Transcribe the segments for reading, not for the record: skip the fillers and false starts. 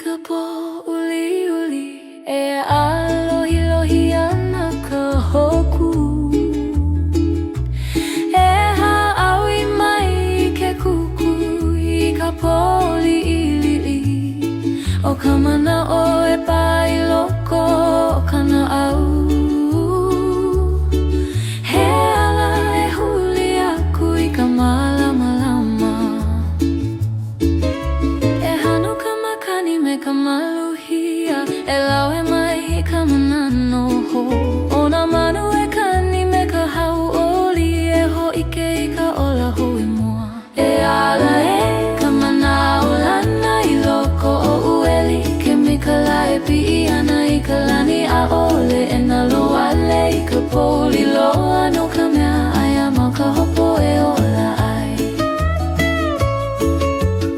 ka po uli-uli e alohi ana ka hoku e ha'awi mai ke kuku I ka poli'ili'i o ka mana'o e pai loko o kana au he ala e huli aku I ka malama e hanu ka makani me ka maluhia e lawe mai I ka manano ho o na manu e kani me ka hau'oli e ho'ike I ka ola hui mua e ala e ka manao lana I loko o ueli ke mikala e pi'i ana I ka lani a ole e na loale I ka poli loa no ka mea aia ma ka hopo e ola ai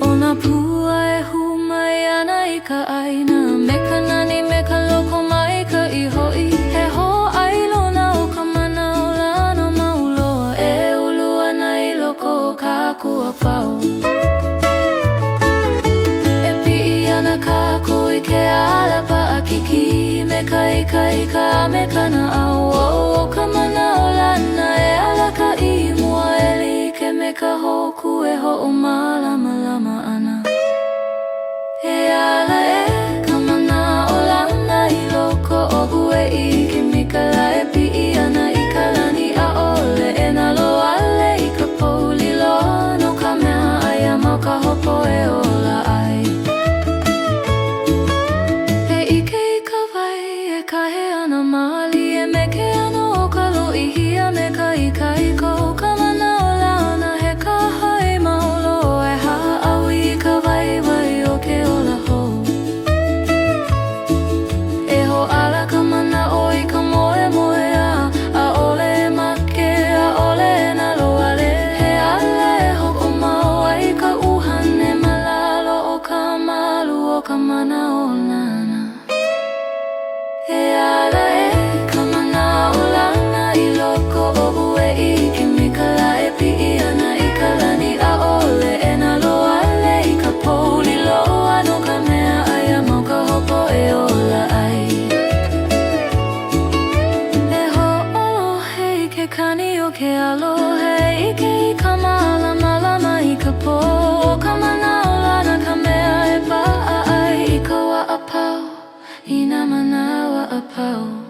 o na pua e hu mai ana I ka aina me ka nani me ka loko mai ka iho'i he ho ai lona o ka manao lana mauloa e ulu ana I loko o ka akua pau Kako I ke ala pa'akiki me ka ika me kana au o ka manao lana e ala ka I mua e like me ka hoku e ho'o malama ana e ala e ka manao lana I loko o ue I ke mikala e pi'i ana I ka lani a ole e na loale I ka poli loa no ka mea aia mau ka hopo e ola ai Kahe ana mali e meke ana o ka lo'ihia me ka ikaika o ka manao lana he ka hai maulo e ha'awi I ka waiwai o ke ola hou e ho ala ka manao I ka moe a ole e make a ole e na loale he ala e hoko mau ai ka uhane malalo o ka malu o ka manao lana E ala e ka manao lana I loko o ue I ke mikala e pi'i ana I ka lani a ole e na loale I ka poli loa no ka mea aia mau ka hopo e ola ai E ho'olohe I ke kani o ke alohe I ke I ka malama I ka po o ka manao lana ka mea e pa'a ai I ka wa'apau I na manawa a pau